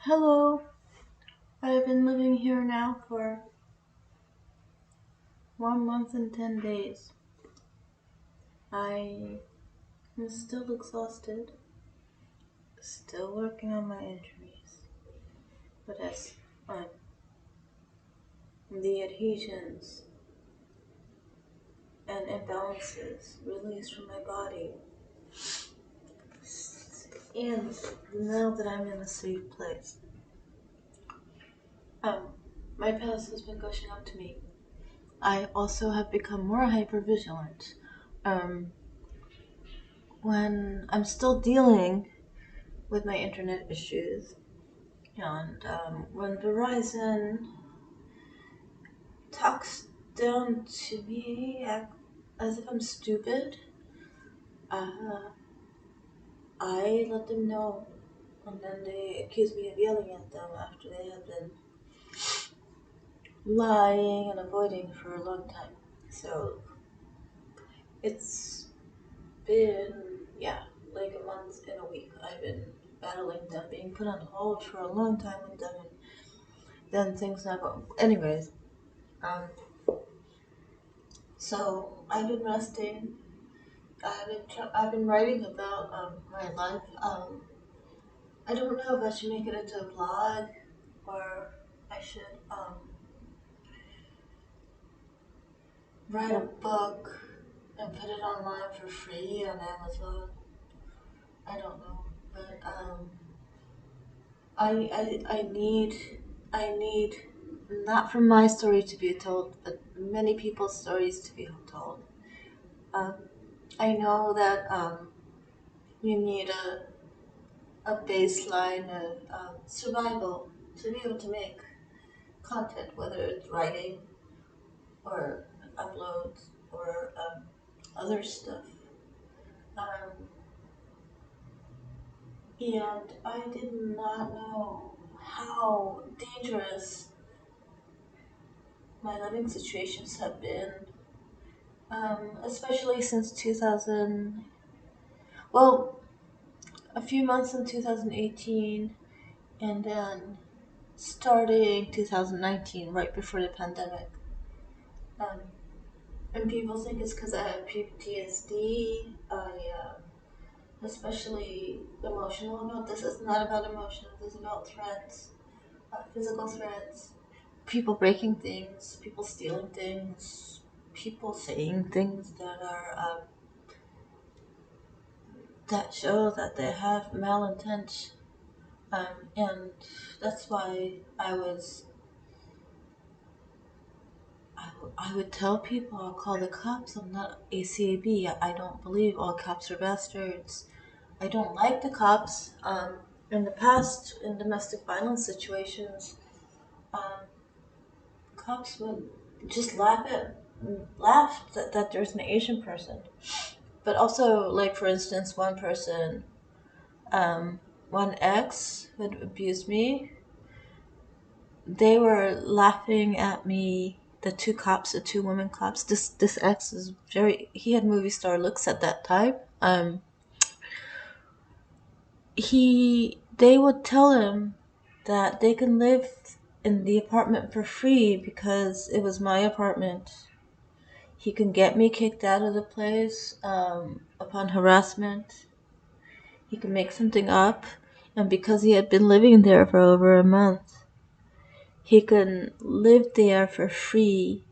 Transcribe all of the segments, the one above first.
Hello, I've been living here now for 1 month and 10 days. I am still exhausted, still working on my injuries, but as the adhesions and imbalances released from my body, and now that I'm in a safe place, um, my past has been gushing up to me. I also have become more hypervigilant. Um, when I'm still dealing with my internet issues, and when Verizon talks down to me as if I'm stupid, uh, I let them know, and then they accuse me of yelling at them after they have been lying and avoiding for a long time. So it's been, yeah, like a month and a week. I've been battling them, being put on hold for a long time with them, and then things not go. Anyways, um, so I've been resting. I've been writing about my life. I don't know if I should make it into a blog or I should write a book and put it online for free on Amazon. I don't know, but I need not for my story to be told, but many people's stories to be told. Um, I know that you need a baseline of survival to be able to make content, whether it's writing or uploads or other stuff. Um, and I did not know how dangerous my living situations have been, especially since 2000. Well, a few months in 2018, and then starting 2019, right before the pandemic. Um, and people think it's because I have PTSD. Especially emotional about this. It's not about emotions. It's about threats, physical threats, people breaking things, people stealing things, people saying things that are that show that they have malintent. And that's why I would tell people I'll call the cops. I'm not ACAB. I don't believe all cops are bastards. I don't like the cops. In the past, in domestic violence situations, um, cops would just laugh that there's an Asian person. But also, like for instance, one person, one ex who had abused me, they were laughing at me. The two cops, the two women cops. This ex is very. He had movie star looks at that time. They would tell him that they can live in the apartment for free because it was my apartment. He can get me kicked out of the place upon harassment. He can make something up, and because he had been living there for over a month, he can live there for free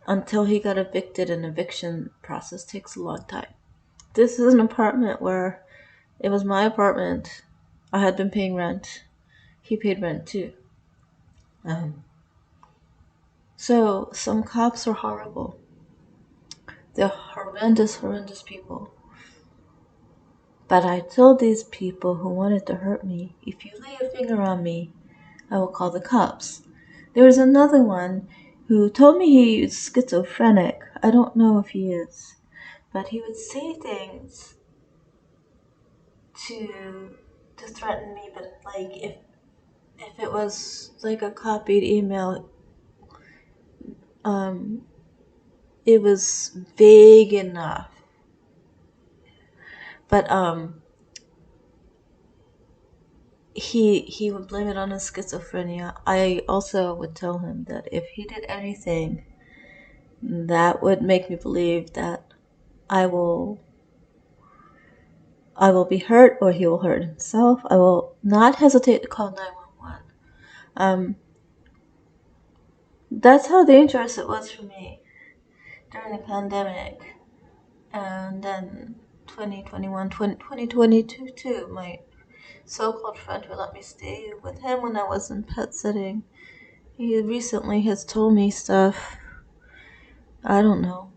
until he got evicted. An eviction process takes a long time. This is an apartment where it was my apartment. I had been paying rent. He paid rent too. Um, so some cops are horrible. They're horrendous, horrendous people. But I told these people who wanted to hurt me, if you lay a finger on me, I will call the cops. There was another one who told me he was schizophrenic. I don't know if he is. But he would say things to threaten me, but like if it was like a copied email, um, it was vague enough. But he would blame it on his schizophrenia. I also would tell him that if he did anything that would make me believe that I will I will be hurt or he will hurt himself, I will not hesitate to call 911. Um, that's how dangerous it was for me during the pandemic. And then 2021, 2022 too. My so-called friend who let me stay with him when I was in pet sitting, he recently has told me stuff. I don't know.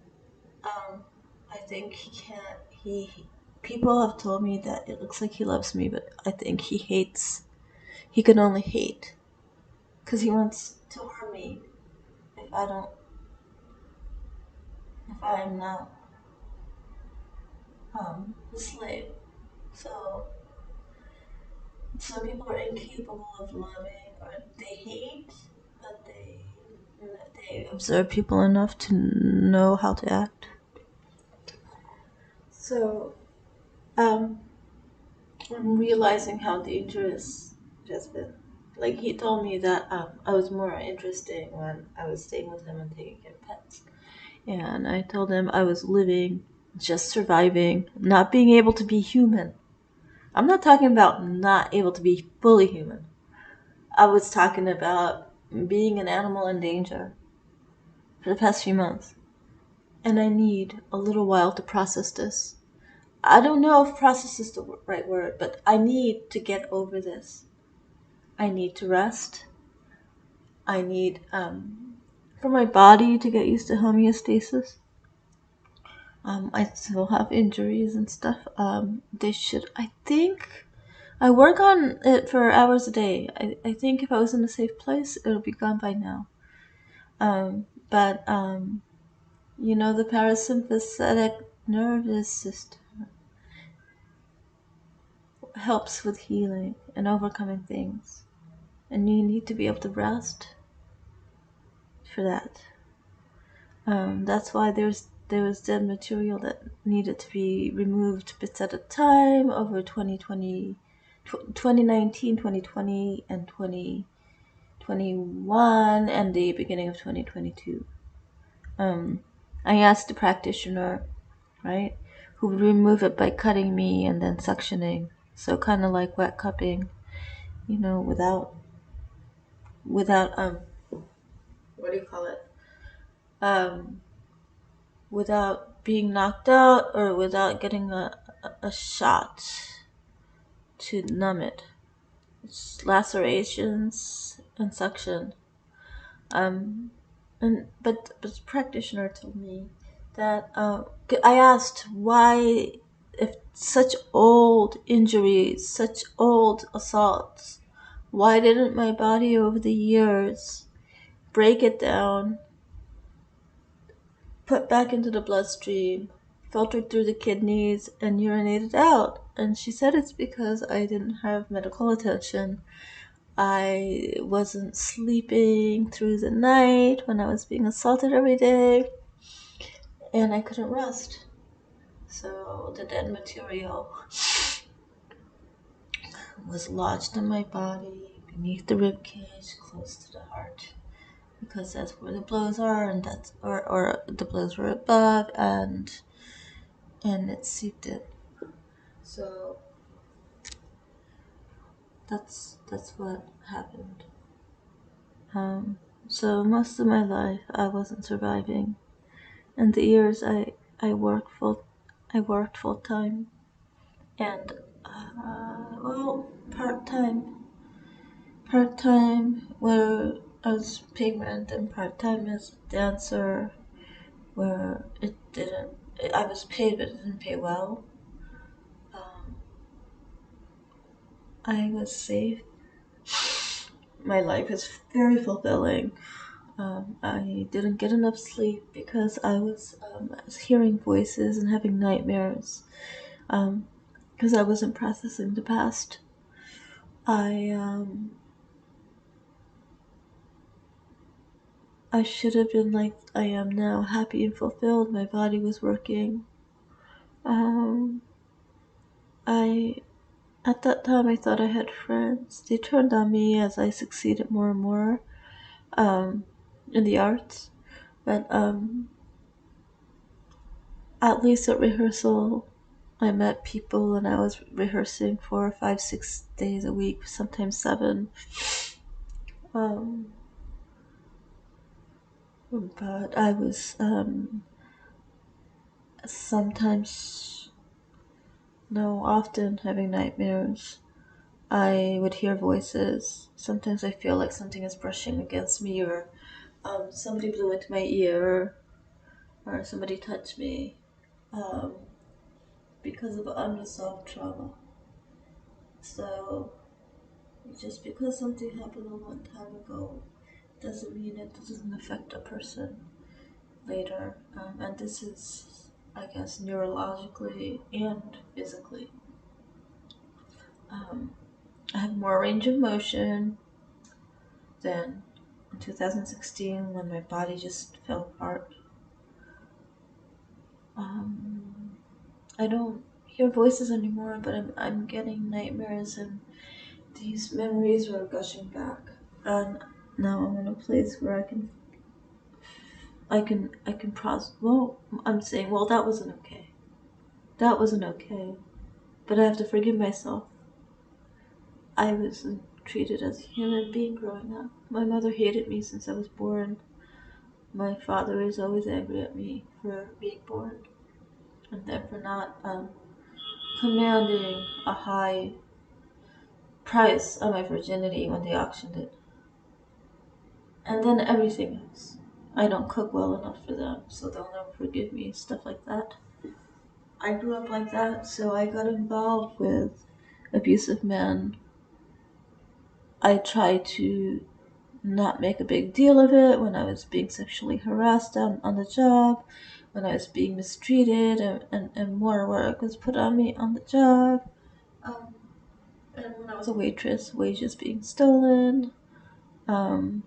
Um, I think he can't. People have told me that it looks like he loves me, but I think he hates. He can only hate because he wants to harm me if I don't. If I am not the slave. So some people are incapable of loving, or they hate, but they observe people enough to know how to act. So um, I'm realizing how dangerous it has been. Like he told me that I was more interesting when I was staying with him and taking care of pets. And I told him I was living, just surviving, not being able to be human. I'm not talking about not able to be fully human. I was talking about being an animal in danger for the past few months. And I need a little while to process this. I don't know if process is the right word, but I need to get over this. I need to rest. I need for my body to get used to homeostasis. I still have injuries and stuff. They should. I think I work on it for hours a day. I think if I was in a safe place, it'll be gone by now. But you know, the parasympathetic nervous system helps with healing and overcoming things, and you need to be able to rest for that. That's why there was dead material that needed to be removed bits at a time over 2019, 2020, and 2021, and the beginning of 2022. I asked the practitioner, right, who would remove it by cutting me and then suctioning. So kind of like wet cupping, you know, without what do you call it? Um, without being knocked out or without getting a shot to numb it. It's lacerations and suction. Um, but the practitioner told me that I asked why, if such old injuries, such old assaults, why didn't my body over the years break it down, put back into the bloodstream, filtered through the kidneys, and urinated out? And she said it's because I didn't have medical attention. I wasn't sleeping through the night when I was being assaulted every day, and I couldn't rest. So the dead material was lodged in my body, beneath the rib cage, close to the heart, because that's where the blows are, and that's or the blows were above, and it seeped in. So that's what happened. So most of my life I wasn't surviving, and the years I worked full time, and well, part time where I was paying rent, and part time as a dancer where it didn't. I was paid, but it didn't pay well. Um, I was safe. My life is very fulfilling. I didn't get enough sleep because I was hearing voices and having nightmares. Because I wasn't processing the past. I um, I should have been like I am now, happy and fulfilled. My body was working. Um, I At that time, I thought I had friends. They turned on me as I succeeded more and more um, in the arts. But at least at rehearsal, I met people and I was rehearsing 4, 5, 6 days a week, sometimes 7. Um, but I was sometimes, no, often having nightmares. I would hear voices. Sometimes I feel like something is brushing against me, or somebody blew into my ear, or somebody touched me, um, because of unresolved trauma. So just because something happened a long time ago doesn't mean it doesn't affect a person later. And this is, I guess, neurologically and physically. Um, I have more range of motion than in 2016 when my body just fell apart. Um, I don't hear voices anymore, but I'm getting nightmares, and these memories are gushing back. And now I'm in a place where I can process. Well, I'm saying, well, that wasn't okay. That wasn't okay. But I have to forgive myself. I wasn't treated as a human being growing up. My mother hated me since I was born. My father is always angry at me for being born, and then for not commanding a high price on my virginity when they auctioned it. And then everything else. I don't cook well enough for them, so they'll never forgive me, stuff like that. I grew up like that, so I got involved with abusive men. I tried to not make a big deal of it when I was being sexually harassed on the job, when I was being mistreated, and more work was put on me on the job. Um, and when I was a waitress, wages being stolen, um,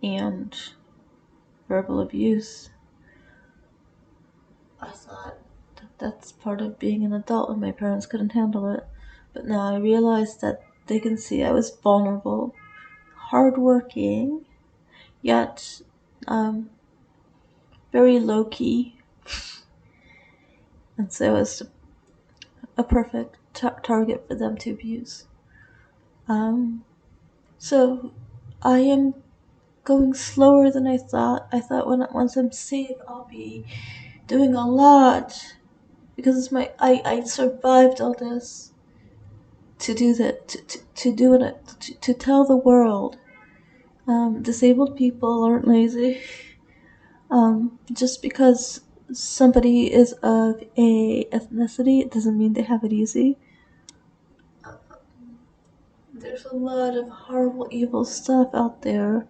and verbal abuse. I thought that's part of being an adult, and my parents couldn't handle it. But now I realize that they can see I was vulnerable, hardworking, yet very low key, and so it's a perfect target for them to abuse. Um, so I am going slower than I thought. I thought once I'm safe, I'll be doing a lot because it's I survived all this to do that to do it to tell the world disabled people aren't lazy. Just because somebody is of a ethnicity, it doesn't mean they have it easy. There's a lot of horrible, evil stuff out there,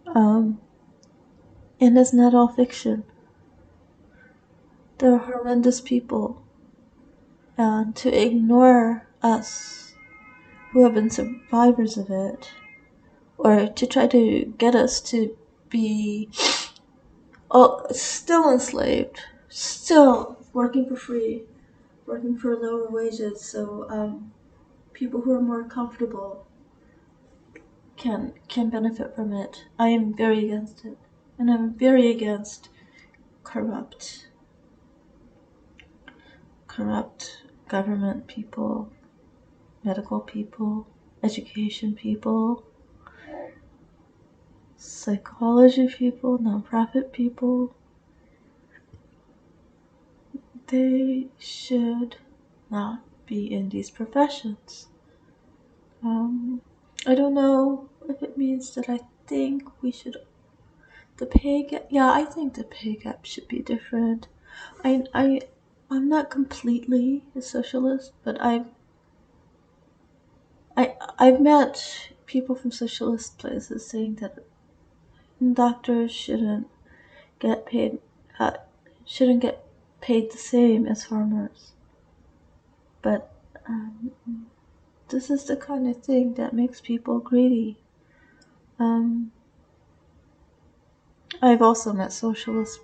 um, and it's not all fiction. There are horrendous people, and to ignore us who have been survivors of it, or to try to get us to be still enslaved, still working for free, working for lower wages, so people who are more comfortable can benefit from it. I am very against it, and I'm very against corrupt corrupt government people, medical people, education people, psychology people, nonprofit people. They should not be in these professions. Um, I don't know if it means that I think we should. The pay gap. Yeah, I think the pay gap should be different. I, I, I'm not completely a socialist, but I've met people from socialist places saying that doctors get paid, uh, shouldn't get paid the same as farmers. But this is the kind of thing that makes people greedy. Um, I've also met socialist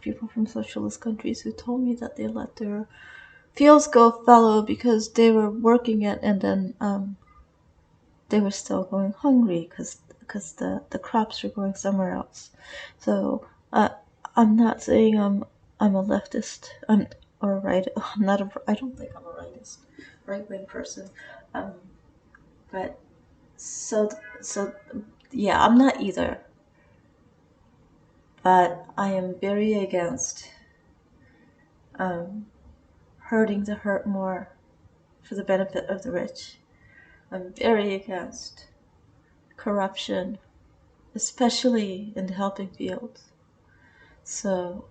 people from socialist countries who told me that they let their fields go fallow because they were working it, and then they were still going hungry because the crops were going somewhere else. So I'm not saying I'm a leftist. Or a right. I'm not a. I don't think I'm a rightist, right wing person. Um, but so yeah, I'm not either. But I am very against um, hurting the hurt more for the benefit of the rich. I'm very against corruption, especially in the helping fields. So